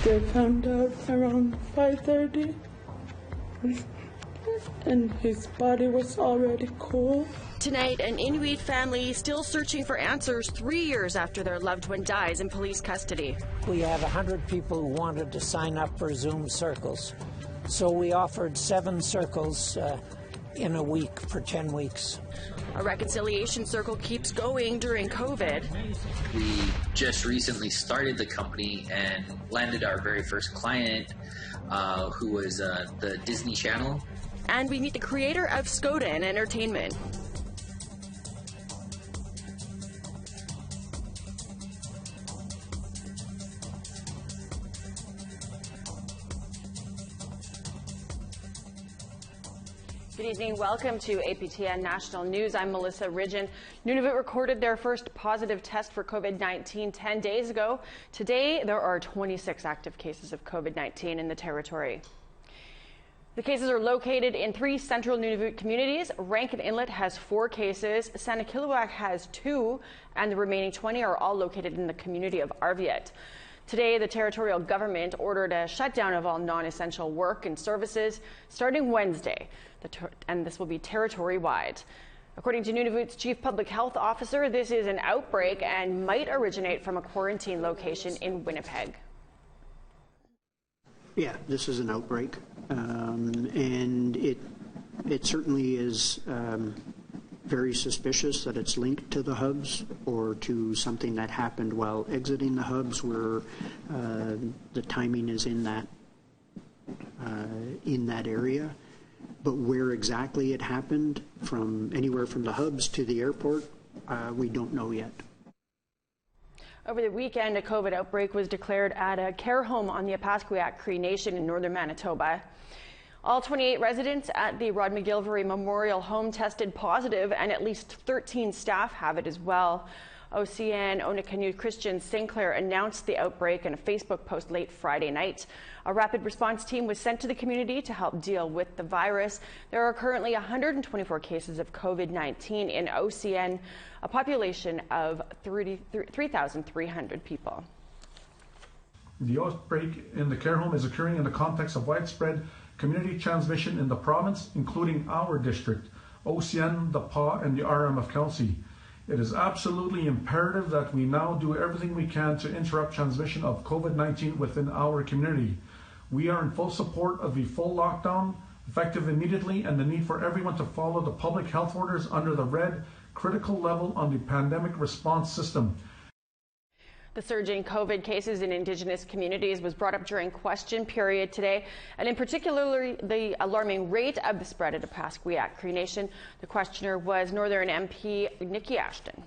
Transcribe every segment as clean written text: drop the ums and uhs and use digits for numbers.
They found out around 5:30, and his body was already cold. Tonight, an Inuit family still searching for answers 3 years after their loved one dies in police custody. We had 100 people who wanted to sign up for Zoom circles. So we offered 7 circles in a week for 10 weeks. A reconciliation circle keeps going during COVID. We just recently started the company and landed our very first client, who was the Disney Channel. And we meet the creator of Skoden Entertainment. Good evening. Welcome to APTN National News. I'm Melissa Ridgen. Nunavut recorded their first positive test for COVID-19 10 days ago. Today, there are 26 active cases of COVID-19 in the territory. The cases are located in 3 central Nunavut communities. Rankin Inlet has 4 cases, Sanikiluaq has 2, and the remaining 20 are all located in the community of Arviat. Today, the territorial government ordered a shutdown of all non-essential work and services starting Wednesday, and this will be territory-wide. According to Nunavut's Chief Public Health Officer, this is an outbreak and might originate from a quarantine location in Winnipeg. Yeah, this is an outbreak, and it certainly is very suspicious that it's linked to the hubs or to something that happened while exiting the hubs, where the timing is in that area. But where exactly it happened, from anywhere from the hubs to the airport, we don't know yet. Over the weekend, a COVID outbreak was declared at a care home on the Opaskwayak Cree Nation in northern Manitoba. All 28 residents at the Rod McGilvery Memorial Home tested positive, and at least 13 staff have it as well. OCN Onakanu Christian Sinclair announced the outbreak in a Facebook post late Friday night. A rapid response team was sent to the community to help deal with the virus. There are currently 124 cases of COVID-19 in OCN, a population of 3,300 people. The outbreak in the care home is occurring in the context of widespread community transmission in the province, including our district, OCN, the PA, and the RM of Kelsey. It is absolutely imperative that we now do everything we can to interrupt transmission of COVID-19 within our community. We are in full support of the full lockdown, effective immediately, and the need for everyone to follow the public health orders under the red critical level on the pandemic response system. The surge in COVID cases in Indigenous communities was brought up during question period today, and in particular the alarming rate of the spread at Opaskwayak Cree Nation. The questioner was Northern MP Nikki Ashton.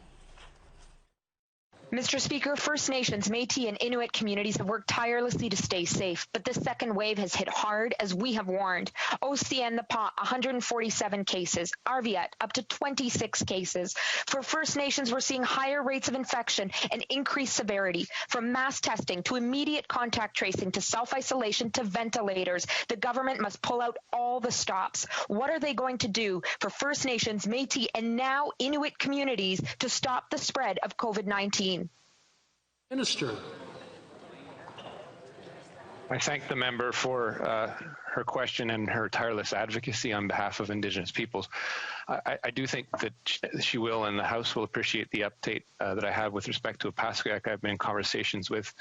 Mr. Speaker, First Nations, Métis and Inuit communities have worked tirelessly to stay safe, but this second wave has hit hard, as we have warned. OCN, the PA, 147 cases. Arviat, up to 26 cases. For First Nations, we're seeing higher rates of infection and increased severity. From mass testing to immediate contact tracing to self-isolation to ventilators, the government must pull out all the stops. What are they going to do for First Nations, Métis, and now Inuit communities to stop the spread of COVID-19? Minister. I thank the member for her question and her tireless advocacy on behalf of Indigenous peoples. I do think that she will, and the House will appreciate the update that I have with respect to Opaskwayak. I've been in conversations with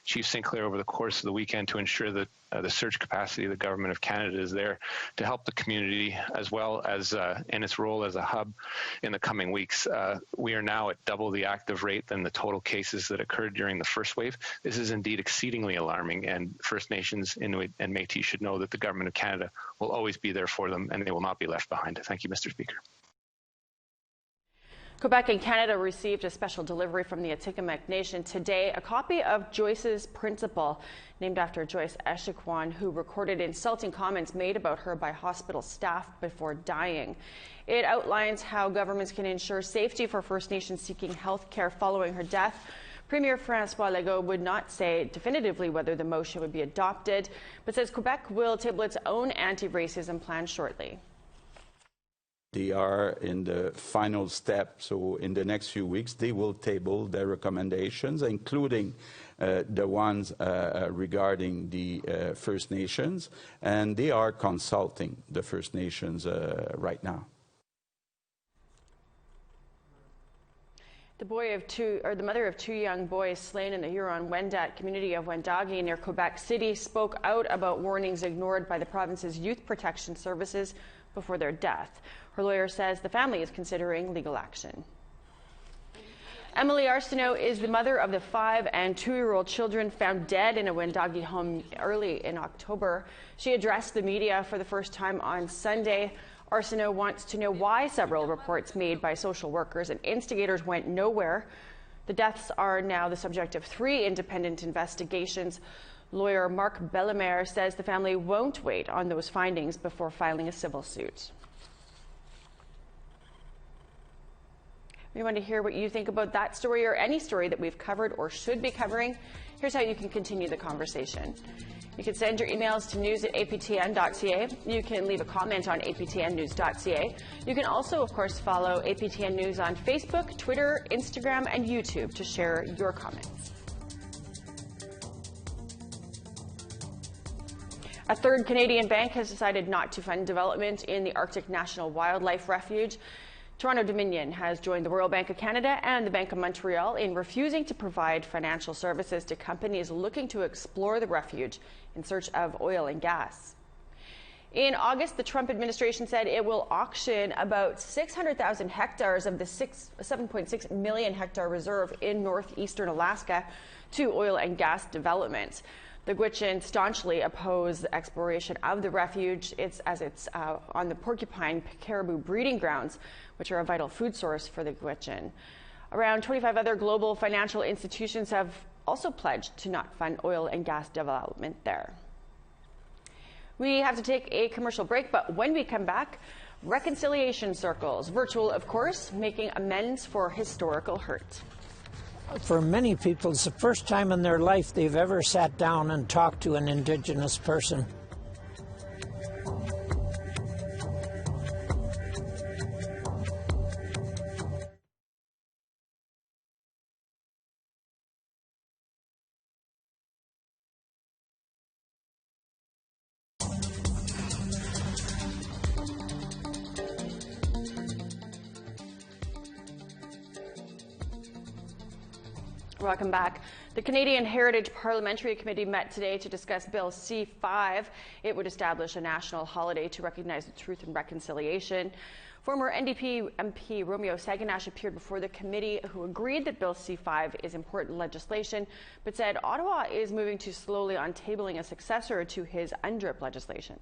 Chief Sinclair over the course of the weekend to ensure that the surge capacity of the Government of Canada is there to help the community, as well as in its role as a hub in the coming weeks. We are now at double the active rate than the total cases that occurred during the first wave. This is indeed exceedingly alarming, and First Nations, Inuit and Métis should know that the Government of Canada will always be there for them, and they will not be left behind. Thank you, Mr. Speaker. Quebec and Canada received a special delivery from the Atikamekw Nation today, a copy of Joyce's Principle, named after Joyce Echequan, who recorded insulting comments made about her by hospital staff before dying. It outlines how governments can ensure safety for First Nations seeking health care following her death. Premier François Legault would not say definitively whether the motion would be adopted, but says Quebec will table its own anti-racism plan shortly. They are in the final step, so in the next few weeks they will table their recommendations, including the ones regarding the First Nations, and they are consulting the First Nations right now. The mother of two young boys slain in the Huron-Wendat community of Wendake near Quebec City spoke out about warnings ignored by the province's youth protection services before their death. Her lawyer says the family is considering legal action. Emily Arsenault is the mother of the 5- and 2-year-old children found dead in a Wendake home early in October. She addressed the media for the first time on Sunday. Arsenault wants to know why several reports made by social workers and instigators went nowhere. The deaths are now the subject of 3 independent investigations. Lawyer Marc Bellemare says the family won't wait on those findings before filing a civil suit. We want to hear what you think about that story or any story that we've covered or should be covering. Here's how you can continue the conversation. You can send your emails to news@aptn.ca. You can leave a comment on aptnnews.ca. You can also, of course, follow APTN News on Facebook, Twitter, Instagram, and YouTube to share your comments. A third Canadian bank has decided not to fund development in the Arctic National Wildlife Refuge. Toronto Dominion has joined the Royal Bank of Canada and the Bank of Montreal in refusing to provide financial services to companies looking to explore the refuge in search of oil and gas. In August, the Trump administration said it will auction about 600,000 hectares of the 7.6 million hectare reserve in northeastern Alaska to oil and gas development. The Gwich'in staunchly oppose the exploration of the refuge. It's on the porcupine caribou breeding grounds, which are a vital food source for the Gwich'in. Around 25 other global financial institutions have also pledged to not fund oil and gas development there. We have to take a commercial break, but when we come back, reconciliation circles, virtual of course, making amends for historical hurt. For many people, it's the first time in their life they've ever sat down and talked to an Indigenous person. Welcome back. The Canadian Heritage Parliamentary Committee met today to discuss Bill C-5. It would establish a national holiday to recognize the truth and reconciliation. Former NDP MP Romeo Saganash appeared before the committee, who agreed that Bill C-5 is important legislation, but said Ottawa is moving too slowly on tabling a successor to his UNDRIP legislation.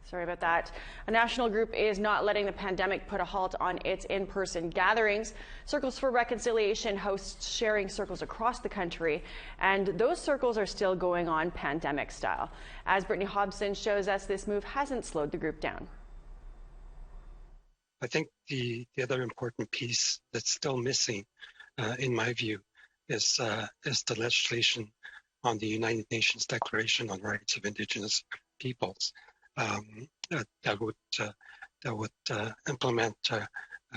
Sorry about that. A national group is not letting the pandemic put a halt on its in-person gatherings. Circles for Reconciliation hosts sharing circles across the country, and those circles are still going on pandemic style. As Brittany Hobson shows us, this move hasn't slowed the group down. I think the other important piece that's still missing, in my view, is the legislation on the United Nations Declaration on Rights of Indigenous Peoples. That would implement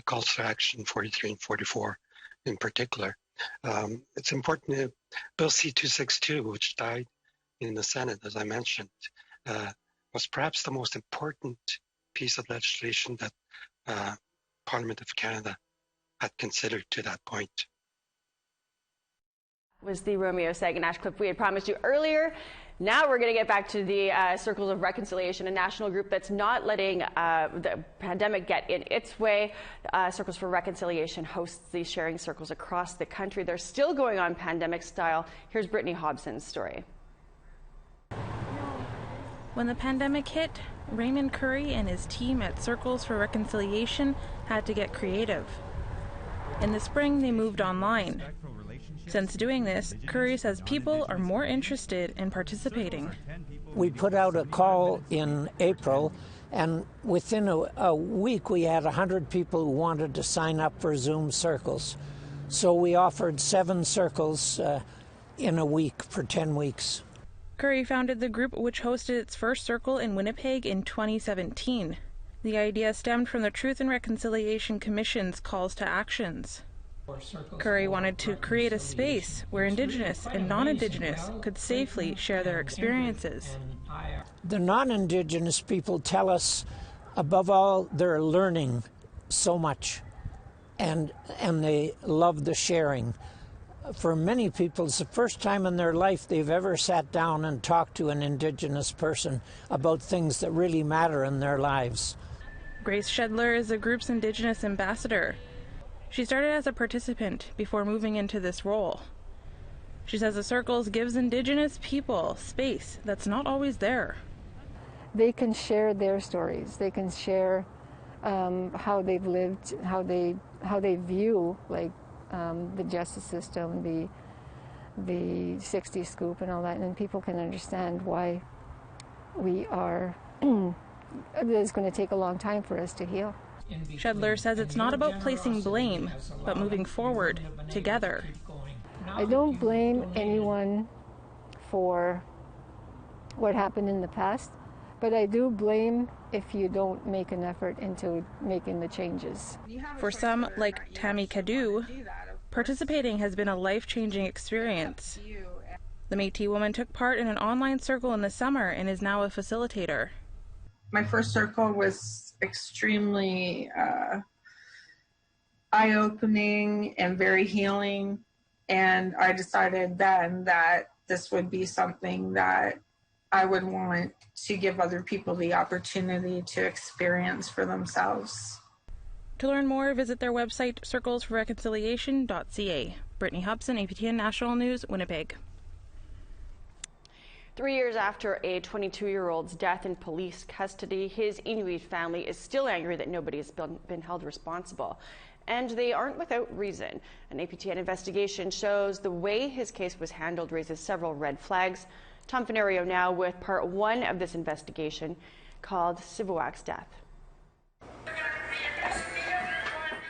calls for action 43 and 44 in particular. It's important. Bill C-262, which died in the Senate, as I mentioned, was perhaps the most important piece of legislation that Parliament of Canada had considered to that point. Was the Romeo Saganash clip we had promised you earlier. Now we're going to get back to the Circles of Reconciliation, a national group that's not letting the pandemic get in its way. Circles for Reconciliation hosts these sharing circles across the country. They're still going on pandemic style. Here's Brittany Hobson's story. When the pandemic hit, Raymond Curry and his team at Circles for Reconciliation had to get creative. In the spring, they moved online. Since doing this, Curry says people are more interested in participating. We put out a call in April And within a week, we had 100 people who wanted to sign up for Zoom circles. So we offered 7 circles in a week for 10 weeks. Curry founded the group, which hosted its first circle in Winnipeg in 2017. The idea stemmed from the Truth and Reconciliation Commission's calls to actions. Curry wanted to create a space where Indigenous and non-Indigenous could safely share their experiences. The non-Indigenous people tell us, above all, they're learning so much, and they love the sharing. For many people, it's the first time in their life they've ever sat down and talked to an Indigenous person about things that really matter in their lives. Grace Shedler is the group's Indigenous ambassador. She started as a participant before moving into this role. She says the circles gives Indigenous people space that's not always there. They can share their stories. They can share how they've lived, how they view the justice system, the 60 scoop and all that, and people can understand why we are. It's going to take a long time for us to heal. Shedler says it's not about placing blame, but moving forward together. I don't blame anyone for what happened in the past, but I do blame if you don't make an effort into making the changes. For some, like Tammy Cadu, participating has been a life-changing experience. The Métis woman took part in an online circle in the summer and is now a facilitator. My first circle was extremely eye-opening and very healing, and I decided then that this would be something that I would want to give other people the opportunity to experience for themselves. To learn more, visit their website, circlesforreconciliation.ca. Brittany Hobson, APTN National News, Winnipeg. 3 years after a 22-year-old's death in police custody, his Inuit family is still angry that nobody has been held responsible. And they aren't without reason. An APTN investigation shows the way his case was handled raises several red flags. Tom Fenario now with part 1 of this investigation called Sivuac's Death.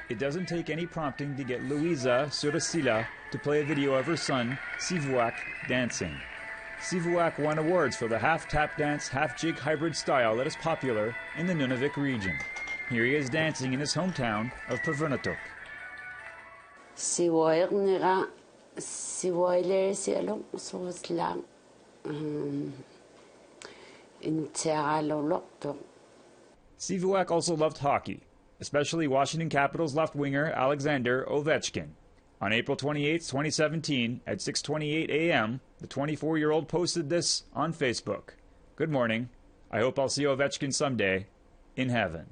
It doesn't take any prompting to get Louisa Surasila to play a video of her son, Sivuac, dancing. Sivuac won awards for the half-tap dance, half-jig hybrid style that is popular in the Nunavik region. Here he is dancing in his hometown of Pervernatuk. Sivuac also loved hockey, especially Washington Capitals left winger Alexander Ovechkin. On April 28, 2017, at 6:28 a.m., the 24-year-old posted this on Facebook. Good morning. I hope I'll see Ovechkin someday in heaven.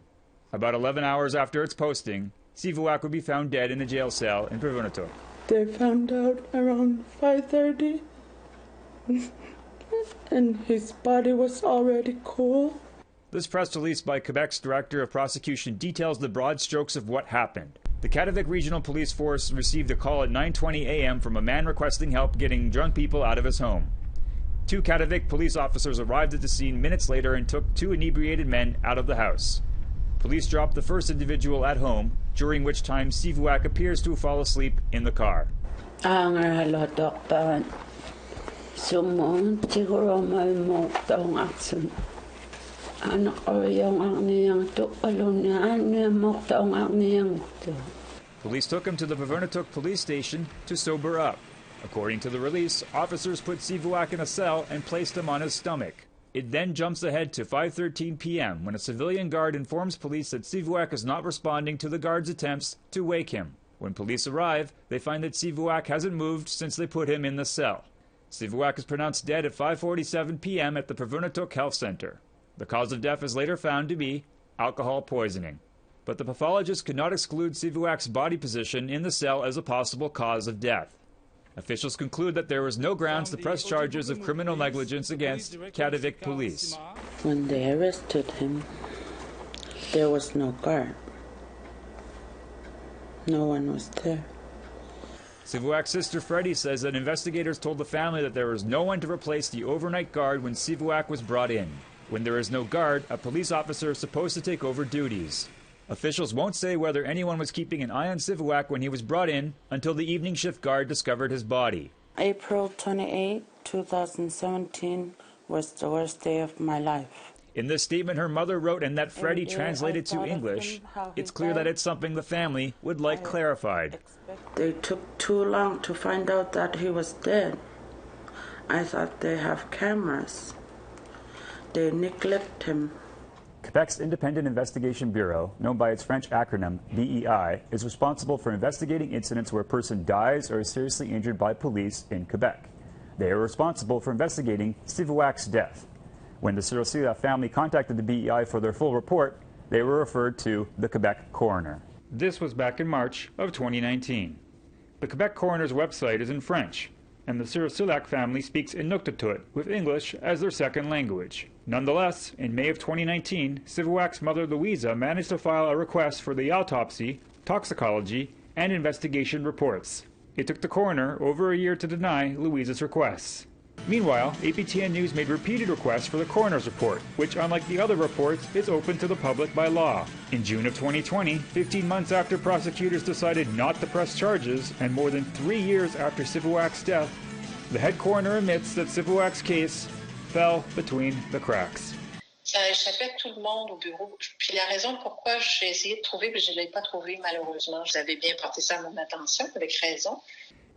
About 11 hours after its posting, Sivuac would be found dead in a jail cell in Pervernatuk. They found out around 5:30, and his body was already cool. This press release by Quebec's Director of Prosecution details the broad strokes of what happened. The Kativik Regional Police Force received a call at 9:20 a.m. from a man requesting help getting drunk people out of his home. 2 Kativik police officers arrived at the scene minutes later and took 2 inebriated men out of the house. Police dropped the first individual at home, during which time Sivuac appears to fall asleep in the car. Police took him to the Pervernatuk police station to sober up. According to the release, officers put Sivuac in a cell and placed him on his stomach. It then jumps ahead to 5:13 p.m. when a civilian guard informs police that Sivuac is not responding to the guard's attempts to wake him. When police arrive, they find that Sivuac hasn't moved since they put him in the cell. Sivuac is pronounced dead at 5:47 p.m. at the Pervernatuk Health Center. The cause of death is later found to be alcohol poisoning. But the pathologist could not exclude Sivuac's body position in the cell as a possible cause of death. Officials conclude that there was no grounds to press charges of criminal negligence against Kativik police. When they arrested him, there was no guard. No one was there. Sivuac's sister Freddie says that investigators told the family that there was no one to replace the overnight guard when Sivuac was brought in. When there is no guard, a police officer is supposed to take over duties. Officials won't say whether anyone was keeping an eye on Sivouac when he was brought in until the evening shift guard discovered his body. April 28, 2017 was the worst day of my life. In this statement her mother wrote and that Freddie translated to English, it's clear that it's something the family would like clarified. They took too long to find out that he was dead. I thought they have cameras. They neglect him. Quebec's Independent Investigation Bureau, known by its French acronym BEI, is responsible for investigating incidents where a person dies or is seriously injured by police in Quebec. They are responsible for investigating Sivouac's death. When the Sirosila family contacted the BEI for their full report, they were referred to the Quebec coroner. This was back in March of 2019. The Quebec coroner's website is in French, and the Sirosilac family speaks Inuktitut with English as their second language. Nonetheless, in May of 2019, Sivouac's mother Louisa managed to file a request for the autopsy, toxicology, and investigation reports. It took the coroner over a year to deny Louisa's requests. Meanwhile, APTN News made repeated requests for the coroner's report, which, unlike the other reports, is open to the public by law. In June of 2020, 15 months after prosecutors decided not to press charges, and more than 3 years after Sivouac's death, the head coroner admits that Sivouac's case fell between the cracks. Ça échappait à tout le monde au bureau. Puis la raison pourquoi j'ai essayé de trouver, mais je ne l'ai pas trouvé malheureusement. Vous avez bien porté ça à mon attention, avec raison.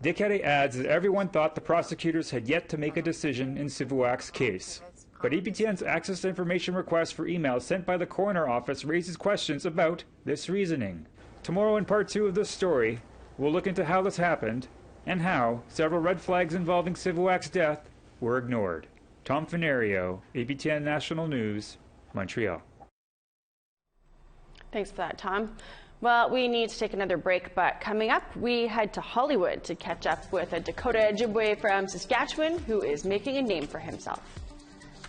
Dekere adds that everyone thought the prosecutors had yet to make a decision in Sivouac's case. But APTN's access to information request for emails sent by the coroner office raises questions about this reasoning. Tomorrow in part 2 of this story, we'll look into how this happened and how several red flags involving Sivouac's death were ignored. Tom Fenario, APTN National News, Montreal. Thanks for that, Tom. Well, we need to take another break, but coming up, we head to Hollywood to catch up with a Dakota Ojibwe from Saskatchewan who is making a name for himself.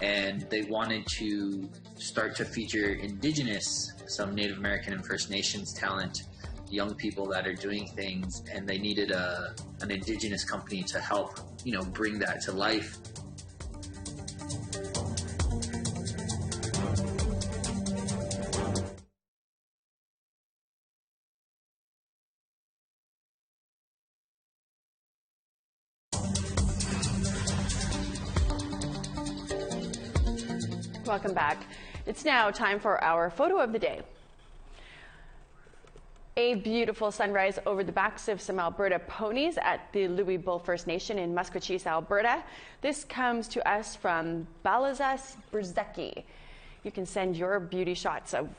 And they wanted to start to feature Indigenous, some Native American and First Nations talent, young people that are doing things, and they needed an Indigenous company to help, bring that to life. Welcome back. It's now time for our photo of the day. A beautiful sunrise over the backs of some Alberta ponies at the Louis Bull First Nation in Musqueam, Alberta. This comes to us from Balazas Brzecki. You can send your beauty shots of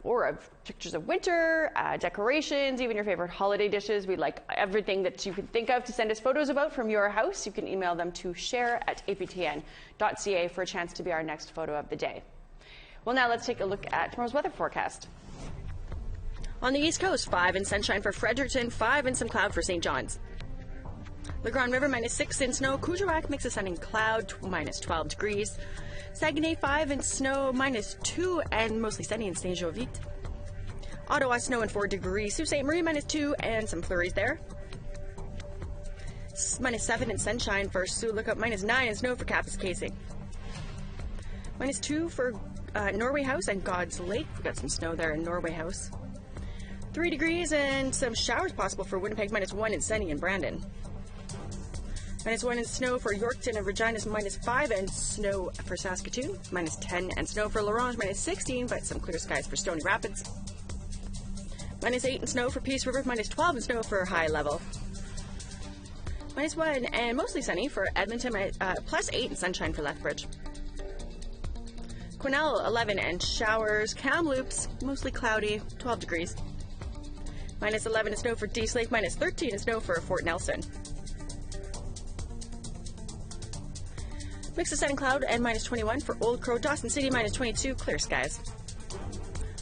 pictures of winter, decorations, even your favorite holiday dishes. We'd like everything that you can think of to send us photos about from your house. You can email them to share@aptn.ca for a chance to be our next photo of the day. Well, now let's take a look at tomorrow's weather forecast. On the East Coast, 5 in sunshine for Fredericton, 5 in some cloud for St. John's. La Grande River, -6 in snow. Kuujjuaq, mix of sun and cloud, -12 degrees. Saguenay, 5 in snow, -2 and mostly sunny in Saint Jovite. Ottawa, snow and 4 degrees. Sault Ste. Marie, -2 and some flurries there. -7 in sunshine for Sioux Lookout, -9 in snow for Kapuskasing. -2 for Norway House and God's Lake. We've got some snow there in Norway House. 3 degrees and some showers possible for Winnipeg, -1 and sunny in Brandon. -1 in snow for Yorkton and Regina's, -5 and snow for Saskatoon. -10 and snow for La Ronge, -16, but some clear skies for Stony Rapids. -8 and snow for Peace River, -12 and snow for High Level. -1 and mostly sunny for Edmonton, +8 and sunshine for Lethbridge. Quesnel, 11 and showers. Kamloops, mostly cloudy, 12 degrees. -11 and snow for Dease Lake, -13 and snow for Fort Nelson. Mix of sun and cloud and -21 for Old Crow. Dawson City, -22, clear skies.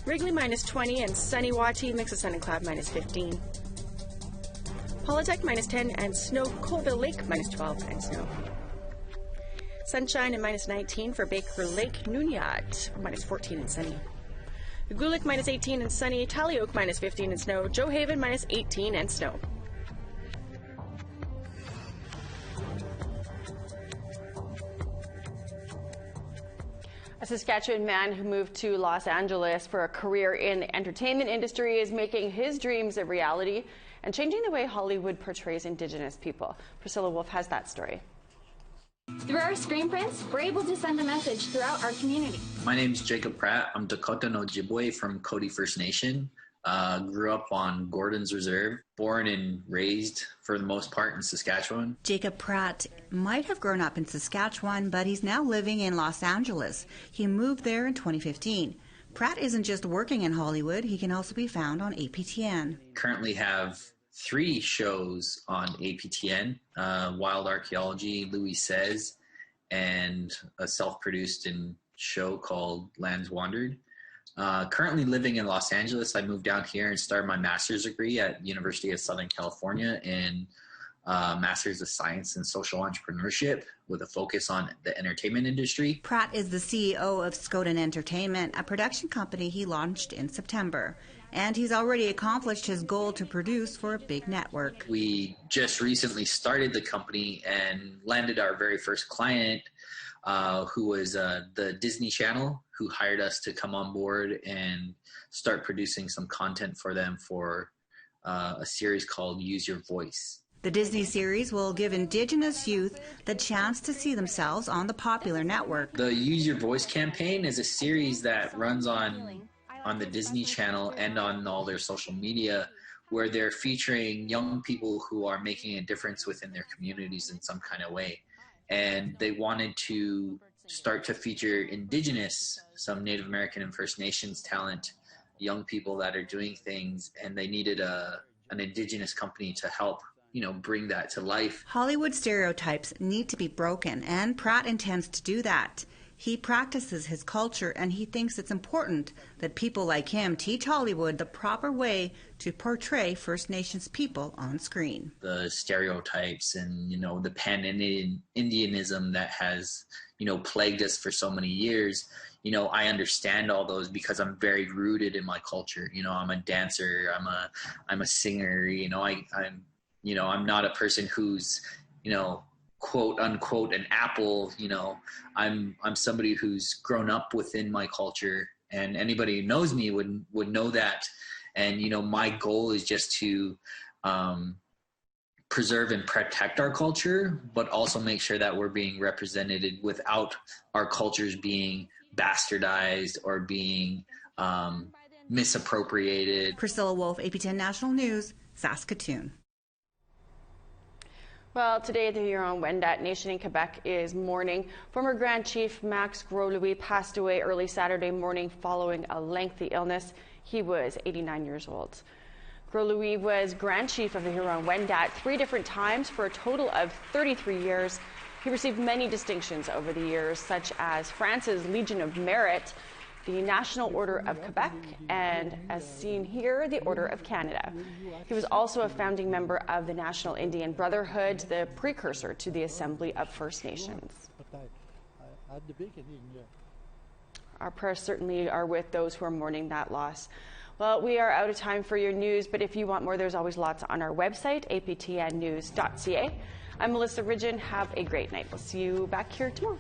Wrigley, -20 and sunny. Wauhee, mix of sun and cloud, -15. Polytech, -10 and snow. Colville Lake, -12 and snow. Sunshine and -19 for Baker Lake. Nunat, -14 and sunny. Gulick, -18 and sunny. Tallyoak, -15 and snow. Joe Haven, -18 and snow. A A Saskatchewan man who moved to Los Angeles for a career in the entertainment industry is making his dreams a reality and changing the way Hollywood portrays Indigenous people. Priscilla Wolf has that story. Through our screen prints, we're able to send a message throughout our community. My name is Jacob Pratt. I'm Dakota Ojibwe from Cody First Nation. Grew up on Gordon's Reserve, born and raised for the most part in Saskatchewan. Jacob Pratt might have grown up in Saskatchewan, but he's now living in Los Angeles. He moved there in 2015. Pratt isn't just working in Hollywood, he can also be found on APTN. Currently have 3 shows on APTN, Wild Archaeology, Louis Says, and a self-produced show called Lands Wandered. Currently living in Los Angeles. I moved down here and started my master's degree at University of Southern California in Master's of Science in Social Entrepreneurship with a focus on the entertainment industry. Pratt is the CEO of Skoden Entertainment, a production company he launched in September. And he's already accomplished his goal to produce for a big network. We just recently started the company and landed our very first client, who was the Disney Channel, who hired us to come on board and start producing some content for them for a series called Use Your Voice. The Disney series will give Indigenous youth the chance to see themselves on the popular network. The Use Your Voice campaign is a series that runs on the Disney Channel and on all their social media, where they're featuring young people who are making a difference within their communities in some kind of way. And they wanted to start to feature Indigenous, some Native American and First Nations talent, young people that are doing things, and they needed an Indigenous company to help, bring that to life. Hollywood stereotypes need to be broken, and Pratt intends to do that. He practices his culture, and he thinks it's important that people like him teach Hollywood the proper way to portray First Nations people on screen. The stereotypes and, the pan-Indianism that has, plagued us for so many years, I understand all those because I'm very rooted in my culture. I'm a dancer, I'm a singer, I'm not a person who's, quote unquote an apple. I'm somebody who's grown up within my culture, and anybody who knows me would know that. And my goal is just to preserve and protect our culture, but also make sure that we're being represented without our cultures being bastardized or being misappropriated. Priscilla Wolf, APTN National News, Saskatoon. Well, today the Huron-Wendat Nation in Quebec is mourning. Former Grand Chief Max Gros-Louis passed away early Saturday morning following a lengthy illness. He was 89 years old. Gros-Louis was Grand Chief of the Huron-Wendat 3 different times for a total of 33 years. He received many distinctions over the years, such as France's Legion of Merit, the National Order of Quebec, and, as seen here, the Order of Canada. He was also a founding member of the National Indian Brotherhood, the precursor to the Assembly of First Nations. Our prayers certainly are with those who are mourning that loss. Well, we are out of time for your news, but if you want more, there's always lots on our website, aptnnews.ca. I'm Melissa Ridgen. Have a great night. We'll see you back here tomorrow.